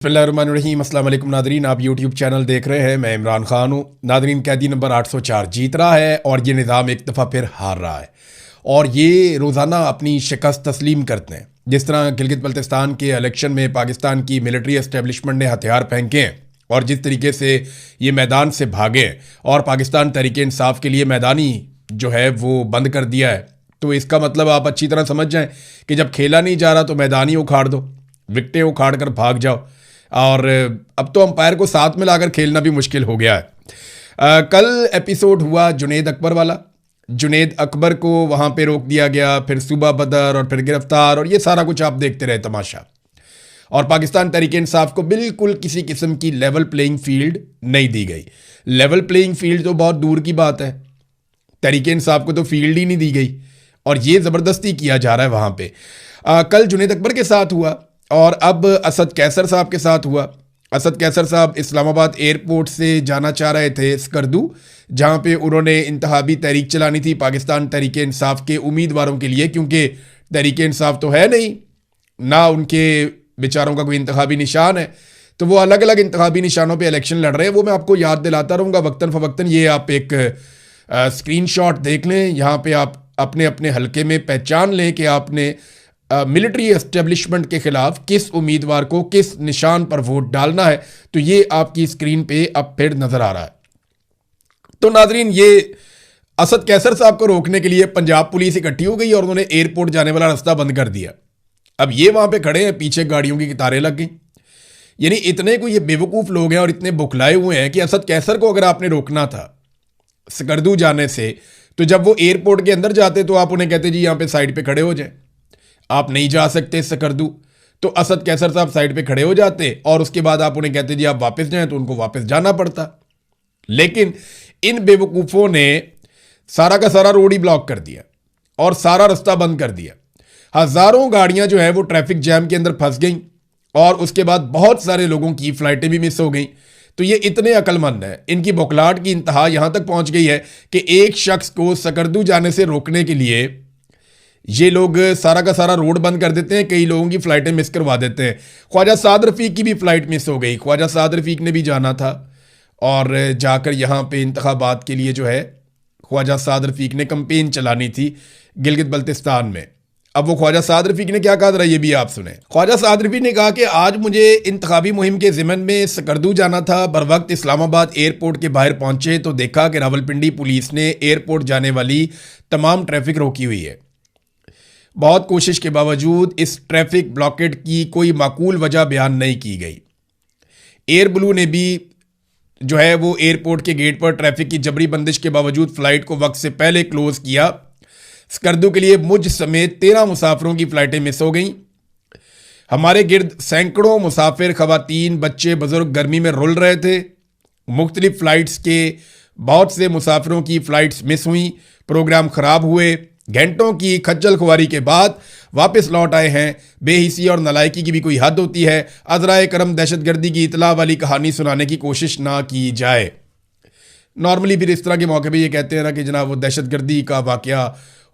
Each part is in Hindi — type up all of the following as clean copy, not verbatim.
बिस्मिल्लाहिर्रहमानिर्रहीम। अस्सलाम वालेकुम नादरीन, आप यूट्यूब चैनल देख रहे हैं। मैं इमरान खान हूँ। नादरीन, कैदी नंबर 804 जीत रहा है और ये निज़ाम एक दफ़ा फिर हार रहा है और ये रोज़ाना अपनी शिकस्त तस्लीम करते हैं। जिस तरह गिलगित बल्तिस्तान के इलेक्शन में पाकिस्तान की मिलिट्री एस्टेब्लिशमेंट ने हथियार फेंके हैं और जिस तरीके से ये मैदान से भागे और पाकिस्तान तहरीक इंसाफ के लिए मैदानी जो है वो बंद कर दिया है, तो इसका मतलब आप अच्छी तरह समझ जाएं कि जब खेला नहीं जा रहा तो मैदान ही उखाड़ दो, विकटें उखाड़ कर भाग जाओ। और अब तो अंपायर को साथ में लाकर खेलना भी मुश्किल हो गया है। कल एपिसोड हुआ जुनेद अकबर वाला। जुनेद अकबर को वहाँ पे रोक दिया गया, फिर सूबा बदर और फिर गिरफ्तार, और ये सारा कुछ आप देखते रहे तमाशा। और पाकिस्तान तहरीक इंसाफ को बिल्कुल किसी किस्म की लेवल प्लेइंग फील्ड नहीं दी गई। लेवल प्लेइंग फील्ड तो बहुत दूर की बात है, तहरीक इंसाफ को तो फील्ड ही नहीं दी गई और ये ज़बरदस्ती किया जा रहा है वहाँ पे। कल जुनेद अकबर के साथ हुआ और अब असद कैसर साहब के साथ हुआ। असद कैसर साहब इस्लामाबाद एयरपोर्ट से जाना चाह रहे थे स्कर्दू, जहाँ पे उन्होंने इंतहाबी तहरीक चलानी थी पाकिस्तान तहरीक इंसाफ के उम्मीदवारों के लिए, क्योंकि तहरीक इंसाफ तो है नहीं ना, उनके बेचारों का कोई इंतहाबी निशान है, तो वो अलग अलग इंतहाबी निशानों पे इलेक्शन लड़ रहे हैं। वो मैं आपको याद दिलाता रहूँगा वक्तन फ़वक्तन। ये आप एक स्क्रीनशॉट देख लें, यहाँ पे आप अपने अपने हलके में पहचान लें कि आपने मिलिट्री एस्टेब्लिशमेंट के खिलाफ किस उम्मीदवार को किस निशान पर वोट डालना है। तो ये आपकी स्क्रीन पे अब फिर नजर आ रहा है। तो नाजरीन, ये असद कैसर साहब को रोकने के लिए पंजाब पुलिस इकट्ठी हो गई और उन्होंने एयरपोर्ट जाने वाला रास्ता बंद कर दिया। अब ये वहां पे खड़े हैं, पीछे गाड़ियों की कतारें लग गई। यानी इतने को ये बेवकूफ लोग हैं और इतने बुखलाए हुए हैं कि असद कैसर को अगर आपने रोकना था स्कर्दू जाने से, तो जब वो एयरपोर्ट के अंदर जाते तो आप उन्हें कहते जी यहाँ पे साइड पे खड़े हो जाए, आप नहीं जा सकते स्कर्दू। तो असद कैसर साहब साइड पे खड़े हो जाते और उसके बाद आप उन्हें कहते जी आप वापस जाएं, तो उनको वापस जाना पड़ता। लेकिन इन बेवकूफ़ों ने सारा का सारा रोड ही ब्लॉक कर दिया और सारा रास्ता बंद कर दिया। हज़ारों गाड़ियां जो है वो ट्रैफिक जैम के अंदर फंस गई और उसके बाद बहुत सारे लोगों की फ़्लाइटें भी मिस हो गई। तो ये इतने अक्लमंद हैं, इनकी बौखलाहट की इंतहा यहां तक पहुंच गई है कि एक शख्स को स्कर्दू जाने से रोकने के लिए ये लोग सारा का सारा रोड बंद कर देते हैं, कई लोगों की फ़्लाइटें मिस करवा देते हैं। ख्वाजा साद रफ़ीक की भी फ़्लाइट मिस हो गई। ख्वाजा साद रफ़ीक ने भी जाना था और जाकर यहाँ पे इंतखाबात के लिए जो है ख्वाजा साद रफ़ीक ने कैंपेन चलानी थी गिलगित बल्तिस्तान में। अब वो ख्वाजा साद रफ़ीक ने क्या कहा था, ये भी आप सुने। ख्वाजा साद रफ़ीक ने कहा कि आज मुझे इंतखाबी मुहिम के ज़िमन में स्कर्दू जाना था। बर वक्त इस्लामाबाद एयरपोर्ट के बाहर पहुंचे तो देखा कि रावलपिंडी पुलिस ने एयरपोर्ट जाने वाली तमाम ट्रैफिक रोकी हुई है। बहुत कोशिश के बावजूद इस ट्रैफिक ब्लॉकेट की कोई माकूल वजह बयान नहीं की गई। एयर ब्लू ने भी जो है वो एयरपोर्ट के गेट पर ट्रैफिक की जबरी बंदिश के बावजूद फ़्लाइट को वक्त से पहले क्लोज किया। स्कर्दू के लिए मुझ समेत 13 मुसाफिरों की फ़्लाइटें मिस हो गईं। हमारे गिर्द सैकड़ों मुसाफिर, ख़वातीन, बच्चे, बुजुर्ग गर्मी में रुल रहे थे। मुख्तलिफ फ़्लाइट्स के बहुत से मुसाफिरों की फ़्लाइट्स मिस हुई, प्रोग्राम ख़राब हुए। घंटों की खज्जल खुआरी के बाद वापस लौट आए हैं। बेहिसी और नलायकी की भी कोई हद होती है। अज़राए करम दहशतगर्दी की इतला वाली कहानी सुनाने की कोशिश ना की जाए। नॉर्मली फिर इस तरह के मौके पे ये कहते हैं ना कि जनाब वो दहशतगर्दी का वाक़या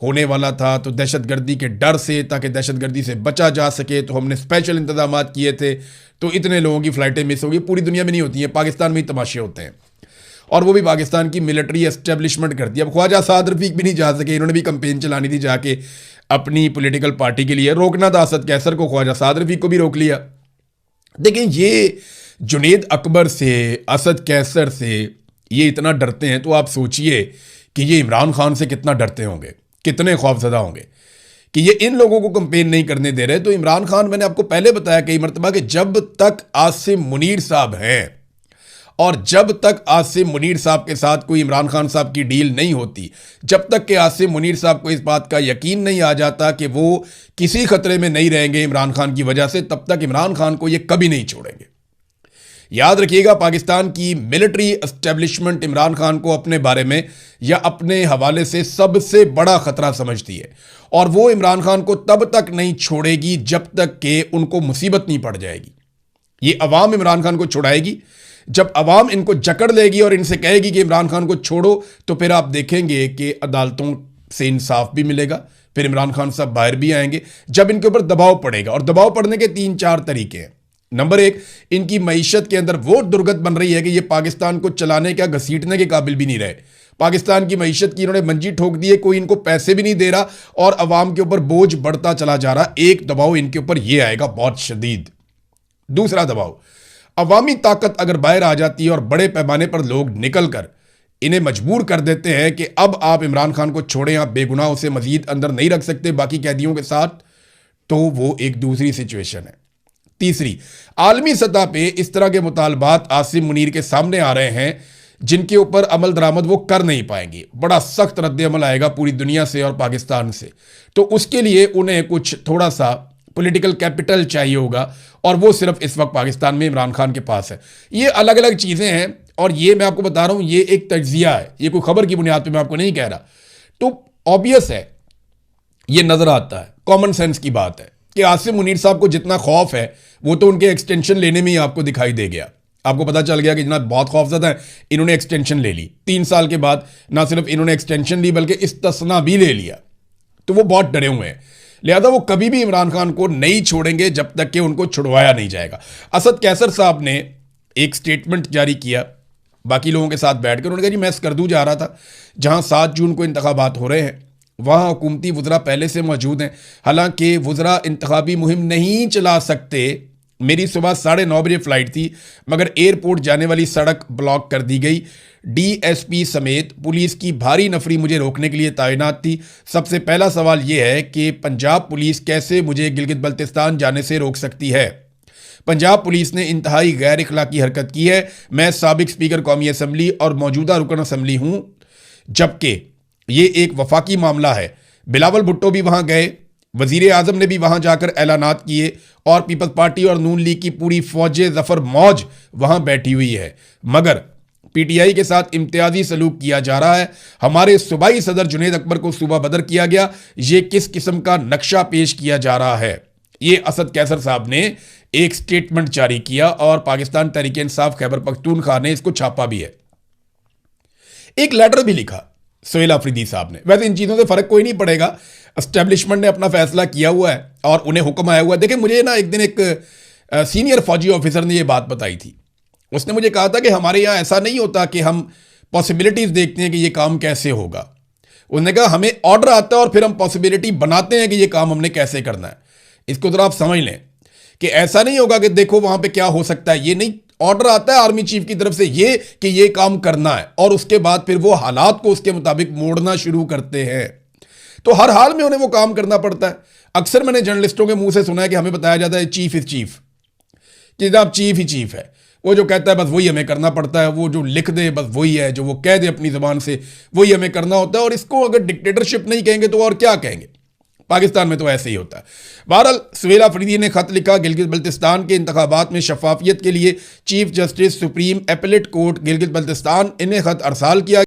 होने वाला था, तो दहशतगर्दी के डर से, ताकि दहशतगर्दी से बचा जा सके, तो हमने स्पेशल इंतजाम किए थे, तो इतने लोगों की फ़्लाइटें मिस हो गई। पूरी दुनिया में नहीं होती हैं, पाकिस्तान में ही तमाशे होते हैं और वो भी पाकिस्तान की मिलिट्री एस्टेब्लिशमेंट करती है। अब ख्वाजा साद रफ़ीक भी नहीं जा सके, इन्होंने भी कैंपेन चलानी थी जाके अपनी पॉलिटिकल पार्टी के लिए। रोकना था असद कैसर को, ख्वाजा साद रफ़ीक को भी रोक लिया। देखिए, ये जुनेद अकबर से, असद कैसर से ये इतना डरते हैं, तो आप सोचिए कि ये इमरान खान से कितना डरते होंगे, कितने खौफजदा होंगे कि ये इन लोगों को कैंपेन नहीं करने दे रहे। तो इमरान खान, मैंने आपको पहले बताया कई मरतबा कि जब तक आसिम मुनीर साहब हैं और जब तक आसिम मुनीर साहब के साथ कोई इमरान खान साहब की डील नहीं होती, जब तक कि आसिम मुनीर साहब को इस बात का यकीन नहीं आ जाता कि वो किसी खतरे में नहीं रहेंगे इमरान खान की वजह से, तब तक इमरान खान को ये कभी नहीं छोड़ेंगे। याद रखिएगा, पाकिस्तान की मिलिट्री एस्टेब्लिशमेंट इमरान खान को अपने बारे में या अपने हवाले से सबसे बड़ा खतरा समझती है और वो इमरान खान को तब तक नहीं छोड़ेगी जब तक कि उनको मुसीबत नहीं पड़ जाएगी। ये अवाम इमरान खान को छुड़ाएगी। जब अवाम इनको जकड़ लेगी और इनसे कहेगी कि इमरान खान को छोड़ो, तो फिर आप देखेंगे कि अदालतों से इंसाफ भी मिलेगा, फिर इमरान खान साहब बाहर भी आएंगे। जब इनके ऊपर दबाव पड़ेगा, और दबाव पड़ने के 3-4 तरीके हैं। नंबर एक, इनकी मईशत के अंदर वो दुर्गत बन रही है कि ये पाकिस्तान को चलाने क्या घसीटने के काबिल भी नहीं रहे। पाकिस्तान की मईशत की इन्होंने मंजी ठोक दी है, कोई इनको पैसे भी नहीं दे रहा और अवाम के ऊपर बोझ बढ़ता चला जा रहा। एक दबाव इनके ऊपर ये आएगा बहुत शदीद। दूसरा दबाव, अवामी ताकत अगर बाहर आ जाती है और बड़े पैमाने पर लोग निकल कर इन्हें मजबूर कर देते हैं कि अब आप इमरान खान को छोड़ें, आप बेगुनाह उसे मजीद अंदर नहीं रख सकते बाकी कैदियों के साथ, तो वो एक दूसरी सिचुएशन है। तीसरी, आलमी सतह पे इस तरह के मुतालबात आसिम मुनीर के सामने आ रहे हैं जिनके ऊपर अमल दरामद वो कर नहीं पाएंगे। बड़ा सख्त रद्द अमल आएगा पूरी दुनिया से और पाकिस्तान से, तो उसके लिए उन्हें कुछ थोड़ा सा पॉलिटिकल कैपिटल चाहिए होगा और वो सिर्फ इस वक्त पाकिस्तान में इमरान खान के पास है। ये अलग अलग चीज़ें हैं और ये मैं आपको बता रहा हूँ, ये एक तज्जिया है, ये कोई खबर की बुनियाद पे मैं आपको नहीं कह रहा। तो ऑब्वियस है, ये नज़र आता है, कॉमन सेंस की बात है कि आसिम मुनीर साहब को जितना खौफ है वो तो उनके एक्सटेंशन लेने में ही आपको दिखाई दे गया। आपको पता चल गया कि जनाब बहुत खौफजदा है, इन्होंने एक्सटेंशन ले ली 3 साल के बाद। ना सिर्फ इन्होंने एक्सटेंशन ली बल्कि इस्तिस्ना भी ले लिया, तो वो बहुत डरे हुए हैं। लिहाजा वो कभी भी इमरान खान को नहीं छोड़ेंगे जब तक कि उनको छुड़वाया नहीं जाएगा। असद कैसर साहब ने एक स्टेटमेंट जारी किया बाकी लोगों के साथ बैठकर, उन्होंने कहा जी मैं स्कर्दू जा रहा था जहां 7 जून को इंतखाबात हो रहे हैं, वहाँ हुकूमती वज़रा पहले से मौजूद हैं। हालांकि वज़रा इंतखाबी मुहिम नहीं चला सकते। मेरी सुबह 9:30 बजे फ़्लाइट थी मगर एयरपोर्ट जाने वाली सड़क ब्लॉक कर दी गई। DSP समेत पुलिस की भारी नफरी मुझे रोकने के लिए तैनात थी। सबसे पहला सवाल यह है कि पंजाब पुलिस कैसे मुझे गिलगित बल्तिस्तान जाने से रोक सकती है। पंजाब पुलिस ने इंतहाई गैर इखलाकी हरकत की है। मैं साबिक स्पीकर कौमी असम्बली और मौजूदा रुकन असम्बली हूँ, जबकि ये एक वफाकी मामला है। बिलावल भुट्टो भी वहाँ गए, वजीर आजम ने भी वहाँ जाकर ऐलानात किए और पीपल्स पार्टी और नून लीग की पूरी फौज जफर मौज वहाँ बैठी हुई है, मगर PTI के साथ इम्तियाजी सलूक किया जा रहा है। हमारे सूबाई सदर जुनेद अकबर को सूबा बदर किया गया। ये किस किस्म का नक्शा पेश किया जा रहा है? ये असद कैसर साहब ने एक स्टेटमेंट जारी किया और पाकिस्तान तहरीक इंसाफ खैबर पख्तूनख्वा ने इसको छापा भी है। एक लेटर भी लिखा सोहेल अफरीदी साहब ने। वैसे इन चीज़ों से फ़र्क कोई नहीं पड़ेगा, एस्टेब्लिशमेंट ने अपना फैसला किया हुआ है और उन्हें हुक्म आया हुआ है। देखिए, मुझे ना एक दिन एक सीनियर फौजी ऑफिसर ने ये बात बताई थी। उसने मुझे कहा था कि हमारे यहाँ ऐसा नहीं होता कि हम पॉसिबिलिटीज़ देखते हैं कि ये काम कैसे होगा। उसने कहा हमें ऑर्डर आता है और फिर हम पॉसिबिलिटी बनाते हैं कि ये काम हमने कैसे करना है। इसको ज़रा आप समझ लें कि ऐसा नहीं होगा कि देखो वहाँ पे क्या हो सकता है, ये नहीं। ऑर्डर आता है आर्मी चीफ की तरफ से ये कि ये काम करना है और उसके बाद फिर वो हालात को उसके मुताबिक मोड़ना शुरू करते हैं। तो हर हाल में उन्हें वो काम करना पड़ता है। अक्सर मैंने जर्नलिस्टों के मुंह से सुना है कि हमें बताया जाता है चीफ इज चीफ, कि जनाब चीफ ही चीफ है, वो जो कहता है बस वही हमें करना पड़ता है, वो जो लिख दे बस वही है, जो वो कह दे अपनी ज़बान से वही हमें करना होता है। और इसको अगर डिक्टेटरशिप नहीं कहेंगे तो और क्या कहेंगे? पाकिस्तान में तो ऐसे ही होता है। बहरहाल सोहेल अफरीदी ने खत लिखा, गिलगित बल्तिस्तान के इंतखाबात में शफाफियत के लिए chief justice supreme appellate court Gilgit Baltistan इन्हें खत अरसाल किया।